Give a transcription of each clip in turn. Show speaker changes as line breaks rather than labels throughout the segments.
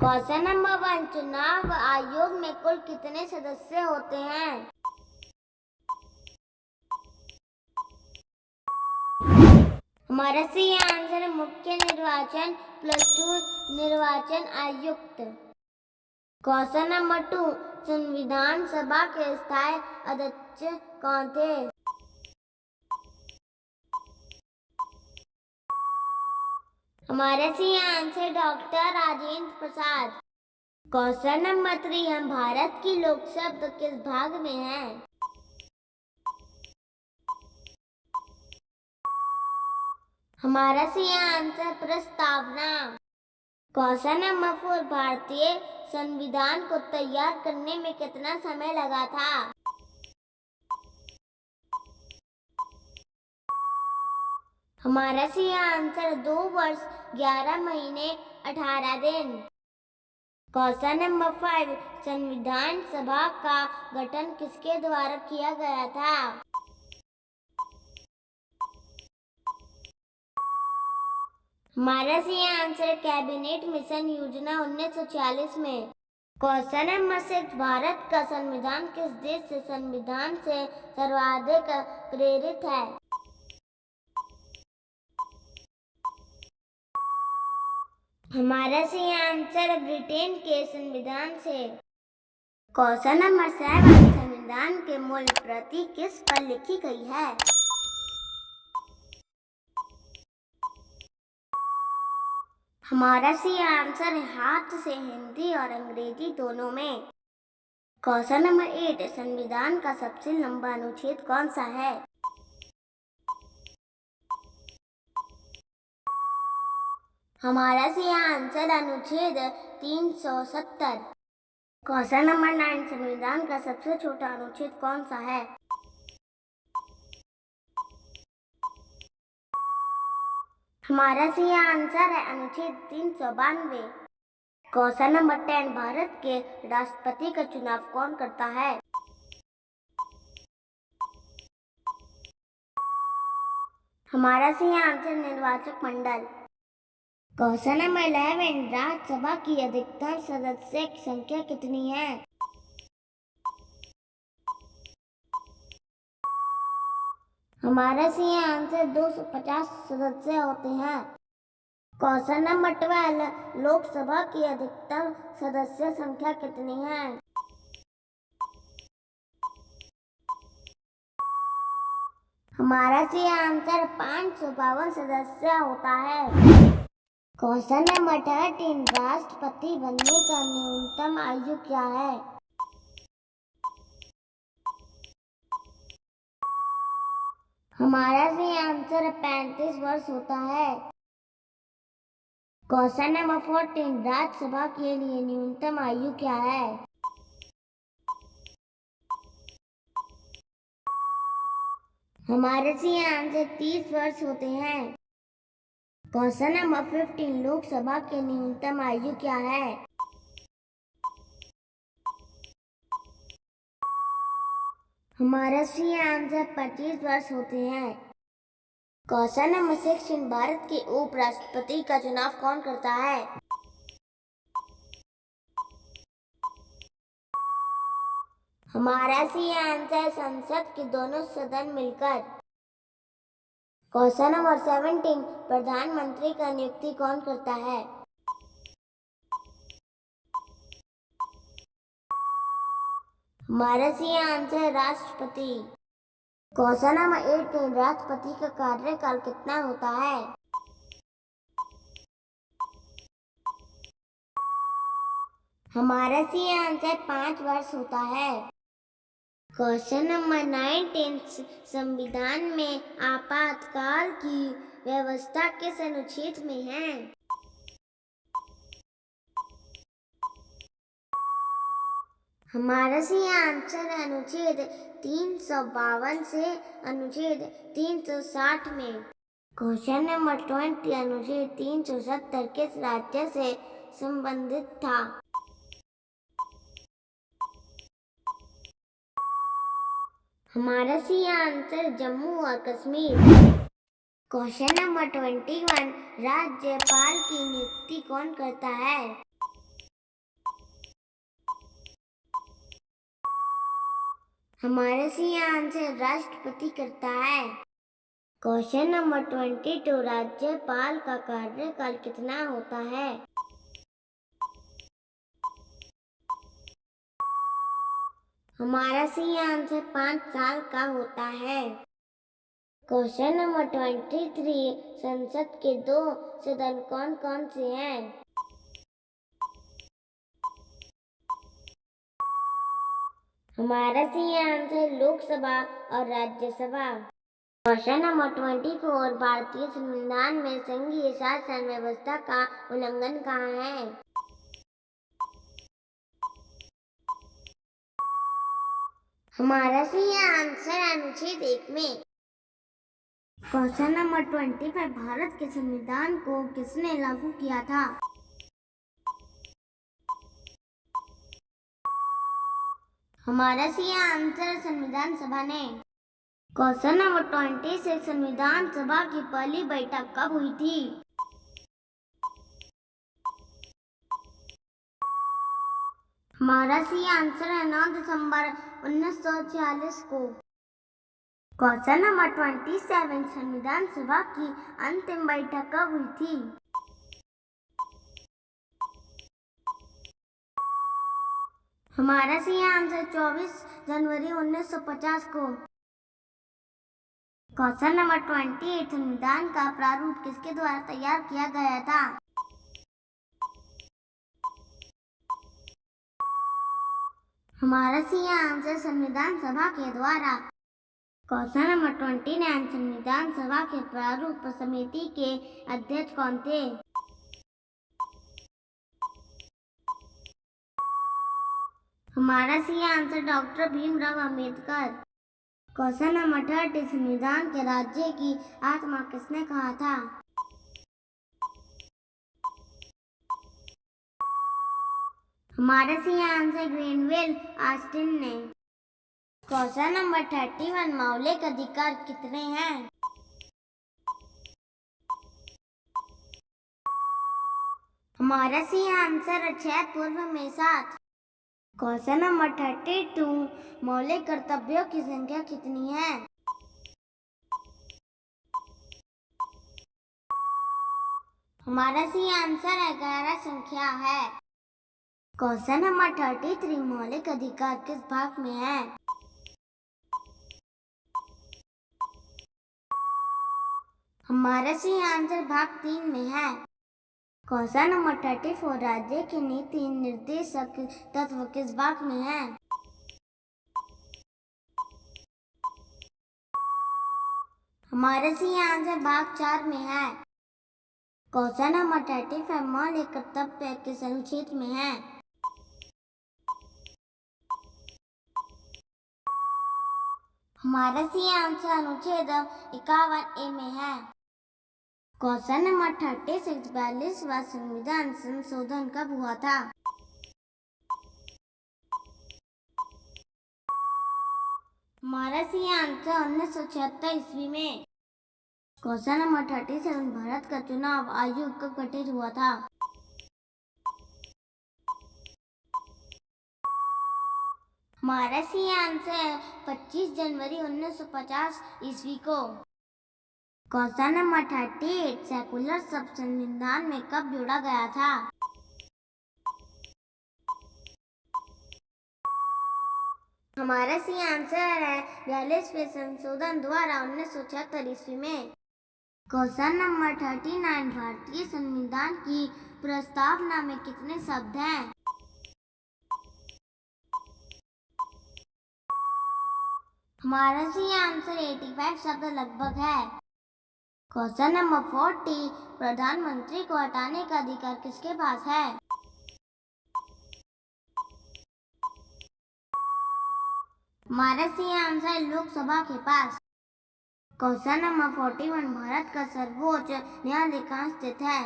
Question number 1, चुनाव आयोग में कुल कितने सदस्य होते हैं? हमारा सही आंसर है मुख्य निर्वाचन +2 निर्वाचन आयुक्त। क्वेश्चन नंबर 2, संविधान सभा के स्थायी अध्यक्ष कौन थे? हमारा सही answer doctor Rajendra Prasad. Question number 3, हम भारत की लोक शब्द किस भाग में हैं? हमारा सही आंसर प्रस्तावना। क्वेश्चन नंबर 4, भारतीय संविधान को तैयार करने में कितना समय लगा था? हमारा सही आंसर 2 वर्ष 11 महीने 18 दिन। क्वेश्चन नंबर 5, संविधान सभा का गठन किसके द्वारा किया गया था? हमारा सही आंसर कैबिनेट मिशन योजना 1946 में। क्वेश्चन नंबर 6, भारत का संविधान किस देश से संविधान से सर्वाधिक प्रेरित है? हमारा सही आंसर ब्रिटेन के संविधान से। क्वेश्चन नंबर 7, संविधान के मूल प्रति किस पर लिखी गई है? हमारा सही आंसर है हाथ से, हिंदी और अंग्रेजी दोनों में। क्वेश्चन नंबर 8, संविधान का सबसे लंबा अनुच्छेद कौन सा है? हमारा सही आंसर अनुच्छेद 370। क्वेश्चन नंबर 9, संविधान का सबसे छोटा अनुच्छेद कौन सा है? हमारा सही आंसर है अनुच्छेद 392। क्वेश्चन नंबर 10, भारत के राष्ट्रपति का चुनाव कौन करता है? हमारा सही आंसर निर्वाचक मंडल। क्वेश्चन नंबर 11, राज्यसभा की अधिकतम सदस्य की संख्या कितनी है? हमारा सही आंसर 250 सदस्य होते हैं। क्वेश्चन नंबर 12, लोकसभा की अधिकतम सदस्य संख्या कितनी है? हमारा सही आंसर 552 सदस्य होता है। क्वेश्चन नंबर 13, राष्ट्रपति बनने का न्यूनतम आयु क्या है? हमारा सही आंसर 35 वर्ष होता है। क्वेश्चन नंबर 14, राज्यसभा के लिए न्यूनतम आयु क्या है? हमारे सही आंसर 30 वर्ष होते हैं। क्वेश्चन नंबर 15, लोकसभा के न्यूनतम आयु क्या है? हमारा सही आंसर 25 वर्ष होते हैं। क्वेश्चन नंबर 16, भारत के उपराष्ट्रपति का चुनाव कौन करता है? हमारा सही आंसर संसद के दोनों सदन मिलकर। क्वेश्चन नंबर 17, प्रधानमंत्री का नियुक्ति कौन करता है? हमारा सही आंसर राष्ट्रपति। क्वेश्चन नंबर 18, राष्ट्रपति का कार्यकाल कितना होता है? हमारा सही आंसर 5 वर्ष होता है। क्वेश्चन नंबर 19, संविधान में आपातकाल की व्यवस्था किस अनुच्छेद में है? हमारा सही आंसर अनुच्छेद 352 से अनुच्छेद 360 में। क्वेश्चन नंबर 20, अनुच्छेद 370 किस राज्य से संबंधित था? हमारा सही आंसर जम्मू और कश्मीर। क्वेश्चन नंबर 21, राज्यपाल की नियुक्ति कौन करता है? हमारा सी आंसर राष्ट्रपति करता है। क्वेश्चन नंबर 22, राज्यपाल का कार्यकाल कितना होता है? हमारा सी आंसर 5 साल का होता है। क्वेश्चन नंबर 23, संसद के 2 सदन कौन कौन से हैं? हमारा सी आंसर लोकसभा और राज्यसभा। क्वेश्चन नंबर 24, भारतीय संविधान में संघीय शासन व्यवस्था का उल्लंघन कहाँ है? हमारा सही आंसर अनुच्छेद 1 में। क्वेश्चन नंबर 25, भारत के संविधान को किसने लागू किया था? हमारा सही आंसर संविधान सभा ने। क्वेश्चन नंबर 26, संविधान सभा की पहली बैठक कब हुई थी? हमारा सही आंसर है 9 दिसंबर 1946 को। क्वेश्चन नंबर 27, संविधान सभा की अंतिम बैठक कब हुई थी? हमारा सही आंसर 24 जनवरी 1950 को। क्वेश्चन नंबर 28, संविधान का प्रारूप किसके द्वारा तैयार किया गया था? हमारा सही आंसर संविधान सभा के द्वारा। क्वेश्चन नंबर 29, संविधान सभा के प्रारूप समिति के अध्यक्ष कौन थे? हमारा सही answer doctor Bhimrao Ambedkar. Question number 30, संविधान के राज्य की आत्मा किसने कहा था? हमारा सही आंसर ग्रीनवेल ऑस्टिन ने। क्वेश्चन नंबर 31, मौलिक अधिकार कितने हैं? हमारा सही आंसर 6 पूर्व में 7। क्वेश्चन नंबर 32, मौलिक कर्तव्यों की संख्या कितनी है? हमारा सही आंसर 11 संख्या है। क्वेश्चन नंबर 33, मौलिक अधिकार किस भाग में है? हमारा सही आंसर भाग 3 में है। क्वेश्चन नंबर 34, राज्य के नीति निर्देशक तत्व किस भाग में है? हमारा सही आंसर भाग 4 में है। क्वेश्चन नंबर 35, मौलिक कर्तव्य किस अनुच्छेद में है? हमारा सही आंसर अनुच्छेद 51A में है। क्वेश्चन नंबर 36, 42वां संविधान संशोधन कब हुआ था? हमारा सही आंसर 1976 ईस्वी में। क्वेश्चन नंबर 37, भारत का चुनाव आयोग कब गठित हुआ था? हमारा सही आंसर 25 जनवरी 1950 ईस्वी को। क्वेश्चन नंबर 38, सेकुलर शब्द संविधान में कब जोड़ा गया था? हमारा सही आंसर है 42वें संशोधन द्वारा 1976 ईस्वी में। क्वेश्चन नंबर 39, भारतीय संविधान की प्रस्तावना में कितने शब्द हैं? हमारा सही आंसर 85 शब्द लगभग है। क्वेश्चन नंबर 40, प्रधानमंत्री को हटाने का अधिकार किसके पास है? हमारा सही आंसर लोकसभा के पास। क्वेश्चन नंबर 41, भारत का सर्वोच्च न्यायालय कहाँ स्थित है?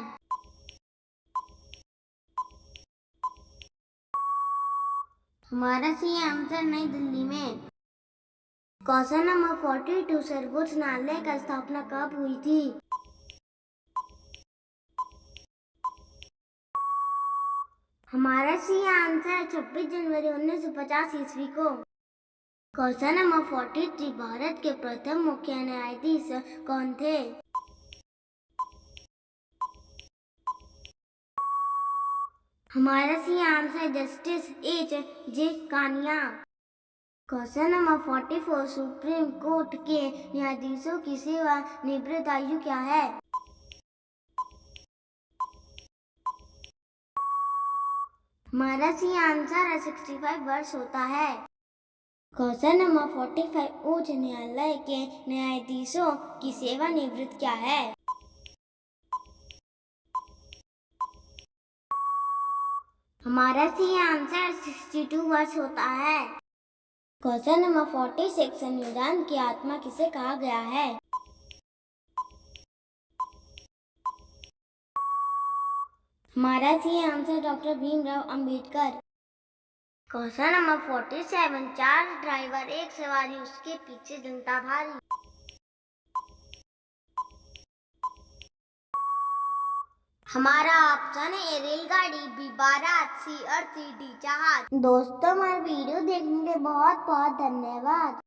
हमारा सही आंसर नई दिल्ली में। क्वेश्चन नंबर 42, सर्वोच्च न्यायालय का स्थापना कब हुई थी? हमारा सही आंसर 26 जनवरी 1950 ईस्वी को। क्वेश्चन नंबर 43, भारत के प्रथम मुख्य न्यायाधीश कौन थे? हमारा सही answer justice H J Kania. Question number 44, supreme court के न्यायाधीशों की सेवा निवृत्त आयु क्या है? हमारा सही आंसर 65 वर्ष होता है। क्वेश्चन नंबर 45, उच्च न्यायालय के न्यायाधीशों की सेवा निवृत्त क्या है? हमारा सही आंसर 62 वर्ष होता है। क्वेश्चन नंबर 46, संविधान की आत्मा किसे कहा गया है? हमारा सही answer doctor Bhimrao Ambedkar. Question number 47, चार ड्राइवर एक सवारी उसके पीछे जनता भारी। हमारा ऑप्शन है रेलगाड़ी, बी बारात, सी अर्थी, डी जहाज। दोस्तों, हमारा वीडियो देखने के लिए बहुत बहुत धन्यवाद।